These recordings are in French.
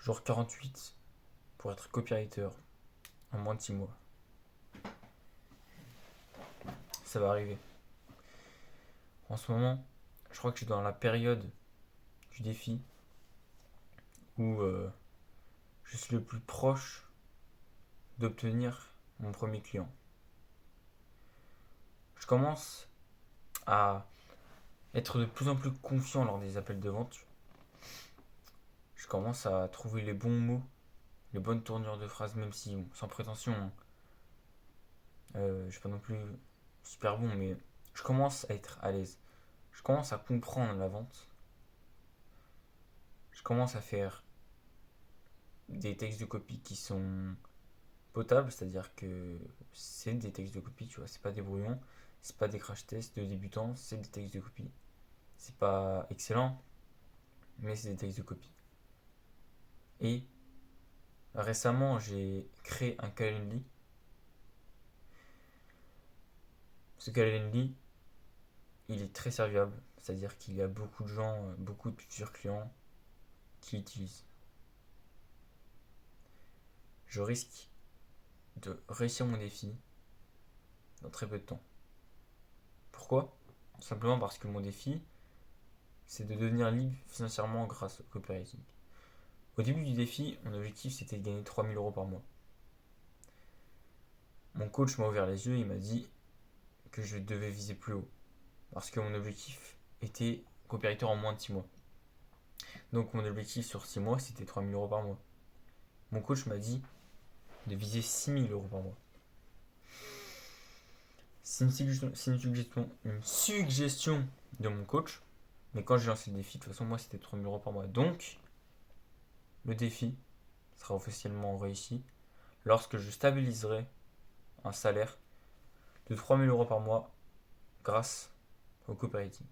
Genre 48 pour être copywriter en moins de 6 mois. Ça va arriver. En ce moment, je crois que je suis dans la période du défi où je suis le plus proche d'obtenir mon premier client. Je commence à être de plus en plus confiant lors des appels de vente. Je commence à trouver les bons mots, les bonnes tournures de phrases, même si, bon, sans prétention, hein, je suis pas non plus super bon, mais je commence à être à l'aise. Je commence à comprendre la vente. Je commence à faire des textes de copie qui sont potables, c'est-à-dire que c'est des textes de copie, tu vois, c'est pas des brouillons, c'est pas des crash tests de débutants, c'est des textes de copie. C'est pas excellent, mais c'est des textes de copie. Et récemment, j'ai créé un Calendly. Ce Calendly, il est très serviable, c'est-à-dire qu'il y a beaucoup de gens, beaucoup de futurs clients qui l'utilisent. Je risque de réussir mon défi dans très peu de temps. Pourquoi? Simplement parce que mon défi, c'est de devenir libre financièrement grâce au copywriting. Au début du défi, mon objectif c'était de gagner 3 000 € par mois. Mon coach m'a ouvert les yeux et il m'a dit que je devais viser plus haut. Parce que mon objectif était copywriter en moins de 6 mois. Donc mon objectif sur 6 mois c'était 3 000 € par mois. Mon coach m'a dit de viser 6 000 € par mois. C'est une suggestion de mon coach. Mais quand j'ai lancé le défi, de toute façon, moi c'était 3 000 € par mois. Donc, le défi sera officiellement réussi lorsque je stabiliserai un salaire de 3 000 € par mois grâce au copywriting.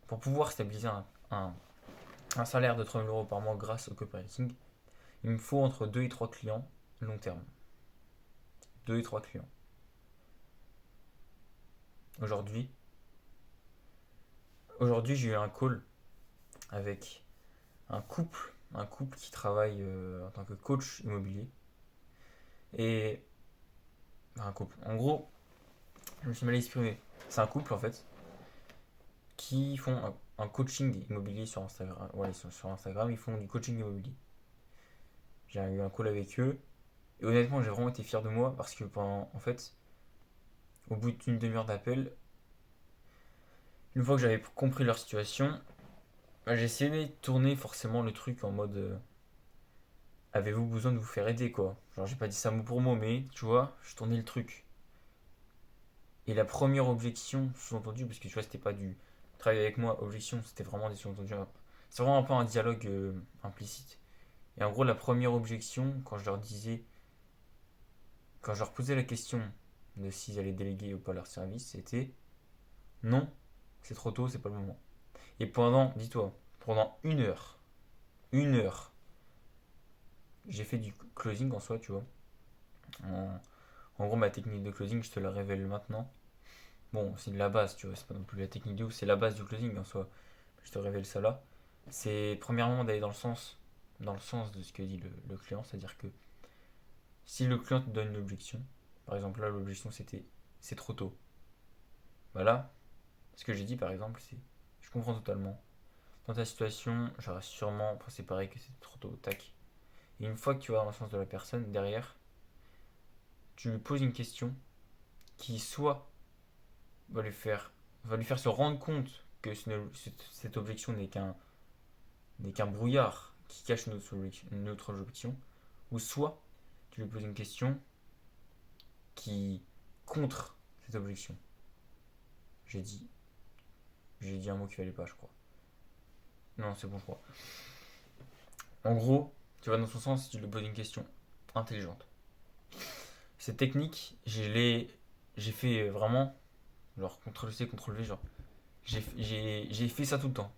Pour pouvoir stabiliser un salaire de 3 000 € par mois grâce au copywriting, il me faut entre 2 et 3 clients long terme. 2 et 3 clients. Aujourd'hui, j'ai eu un call avec un couple qui travaille en tant que coach immobilier. Et un couple. En gros, je me suis mal exprimé. C'est un couple en fait qui font un coaching immobilier sur Instagram. Ouais, ils sont sur Instagram, ils font du coaching immobilier. J'ai eu un call avec eux et honnêtement, j'ai vraiment été fier de moi parce que en fait, au bout d'une demi-heure d'appel, une fois que j'avais compris leur situation, bah, j'ai essayé de tourner forcément le truc en mode avez-vous besoin de vous faire aider quoi. Genre, j'ai pas dit ça mot pour mot, mais tu vois, je tournais le truc. Et la première objection, sous-entendue, parce que tu vois, c'était pas du travail avec moi, objection, c'était vraiment des sous-entendus. C'est vraiment un peu un dialogue implicite. Et en gros, la première objection, quand je leur posais la question de s'ils allaient déléguer ou pas leur service, c'était non, c'est trop tôt, c'est pas le moment. Et dis-toi, pendant une heure, j'ai fait du closing en soi, tu vois. En, en gros, ma technique de closing, je te la révèle maintenant. Bon, c'est de la base, tu vois, c'est pas non plus la technique de ouf, c'est la base du closing en soi. Je te révèle ça là. C'est premièrement d'aller dans le sens de ce que dit le client, c'est-à-dire que si le client te donne une objection, par exemple là l'objection c'était c'est trop tôt. Bah là, ce que j'ai dit par exemple c'est je comprends totalement. Dans ta situation, j'aurais sûrement pensé pareil que c'était trop tôt, tac. Et une fois que tu vas dans le sens de la personne, derrière, tu lui poses une question qui soit va lui faire, va lui faire se rendre compte que cette objection n'est qu'un brouillard qui cache une autre objection, ou soit tu lui poses une question qui contre cette objection. J'ai dit, j'ai dit un mot qui valait pas, je crois. Non, c'est bon, je crois. En gros, tu vas dans son sens si tu lui poses une question intelligente. Cette technique, j'ai fait vraiment, genre CTRL-C, CTRL-V, genre, j'ai fait ça tout le temps.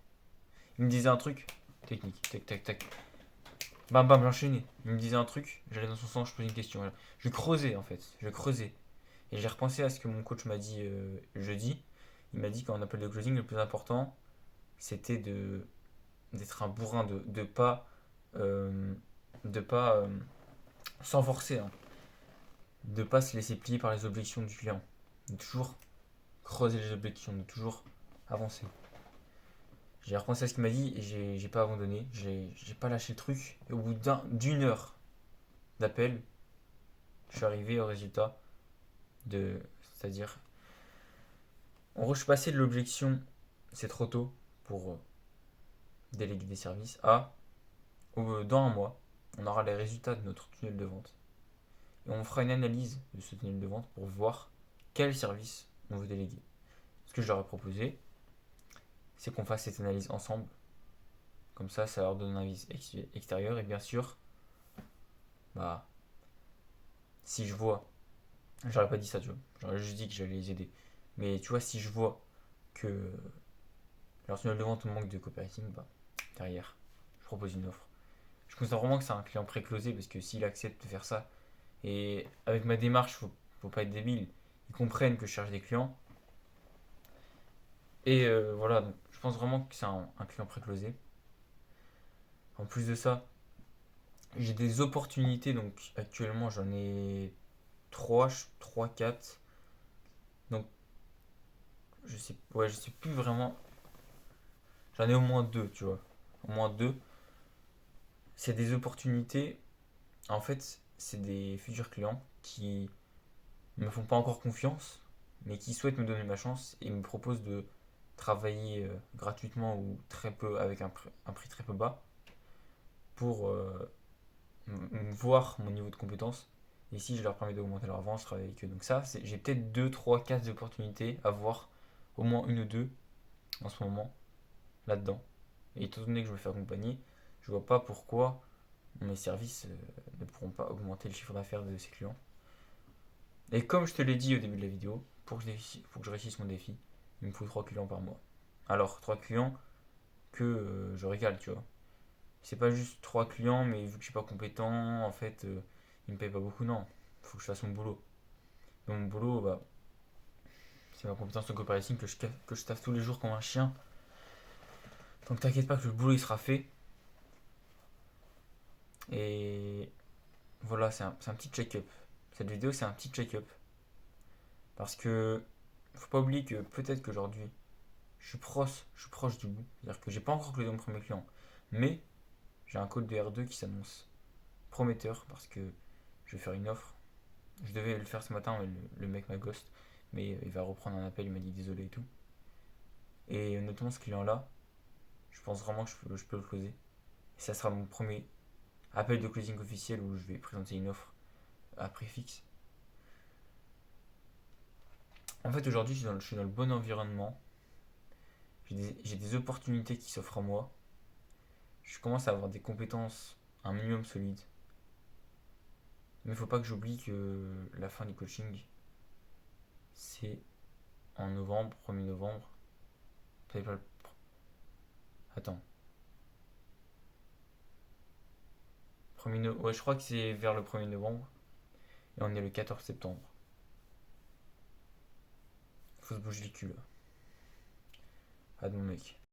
Il me disait un truc, technique, tac, tac, tac, bam, bam, j'enchaînais. Il me disait un truc, j'allais dans son sens, je posais une question. Je creusais en fait, je creusais. Et j'ai repensé à ce que mon coach m'a dit jeudi. Il m'a dit qu'en appel de closing, le plus important, c'était de d'être un bourrin, euh, de pas s'enforcer, hein, de pas se laisser plier par les objections du client, de toujours creuser les objections, de toujours avancer. J'ai repensé à ce qu'il m'a dit et j'ai pas abandonné, j'ai pas lâché le truc. Et au bout d'une heure d'appel, je suis arrivé au résultat de. C'est-à-dire, en gros, je suis passé de l'objection c'est trop tôt pour déléguer des services à dans un mois, on aura les résultats de notre tunnel de vente. Et on fera une analyse de ce tunnel de vente pour voir quel service on veut déléguer. Ce que je leur ai proposé, c'est qu'on fasse cette analyse ensemble. Comme ça leur donne un avis extérieur. Et bien sûr, bah, si je vois, j'aurais pas dit ça, tu vois, j'aurais juste dit que j'allais les aider. Mais tu vois, si je vois que leur tunnel de vente manque de copywriting, bah, derrière, je propose une offre. Je considère vraiment que c'est un client pré-closé parce que s'il accepte de faire ça, et avec ma démarche, faut pas être débile, ils comprennent que je cherche des clients. Et voilà, donc je pense vraiment que c'est un client pré-closé. En plus de ça, j'ai des opportunités, donc actuellement j'en ai 3 4. Donc je sais plus vraiment. J'en ai au moins 2, tu vois. Au moins 2. C'est des opportunités. En fait, c'est des futurs clients qui ne me font pas encore confiance, mais qui souhaitent me donner ma chance et me proposent de travailler gratuitement ou très peu avec un prix très peu bas pour voir mon niveau de compétence. Et si je leur permets d'augmenter leur avance, je travaille avec eux. Donc ça, j'ai peut-être 2 3 4 opportunités à voir, au moins une ou deux en ce moment, là-dedans. Et étant donné que je me fais accompagner, je vois pas pourquoi mes services ne pourront pas augmenter le chiffre d'affaires de ces clients. Et comme je te l'ai dit au début de la vidéo, pour que je réussisse mon défi, il me faut 3 clients par mois. Alors, 3 clients que je régale, tu vois. C'est pas juste 3 clients, mais vu que je suis pas compétent, en fait, ils me payent pas beaucoup, non. Il faut que je fasse mon boulot. Et mon boulot, bah, c'est ma compétence en copywriting que je taffe tous les jours comme un chien. Donc t'inquiète pas que le boulot il sera fait. Et voilà, c'est un petit check-up. Cette vidéo, c'est un petit check-up. Parce que faut pas oublier que peut-être qu'aujourd'hui, je suis proche du bout. C'est-à-dire que j'ai pas encore closé mon premier client. Mais j'ai un code de R2 qui s'annonce prometteur parce que je vais faire une offre. Je devais le faire ce matin, mais le mec m'a ghost. Mais il va reprendre un appel, il m'a dit désolé et tout. Et honnêtement, ce client-là, je pense vraiment que je peux le closer. Et ça sera mon premier appel de closing officiel où je vais présenter une offre à prix fixe. En fait, aujourd'hui, je suis dans le bon environnement. J'ai des opportunités qui s'offrent à moi. Je commence à avoir des compétences un minimum solides. Mais il ne faut pas que j'oublie que la fin du coaching, c'est en novembre, 1er novembre. Attends. Ouais, je crois que c'est vers le 1er novembre. Et on est le 14 septembre. Faut se bouger les culs là. À mon mec.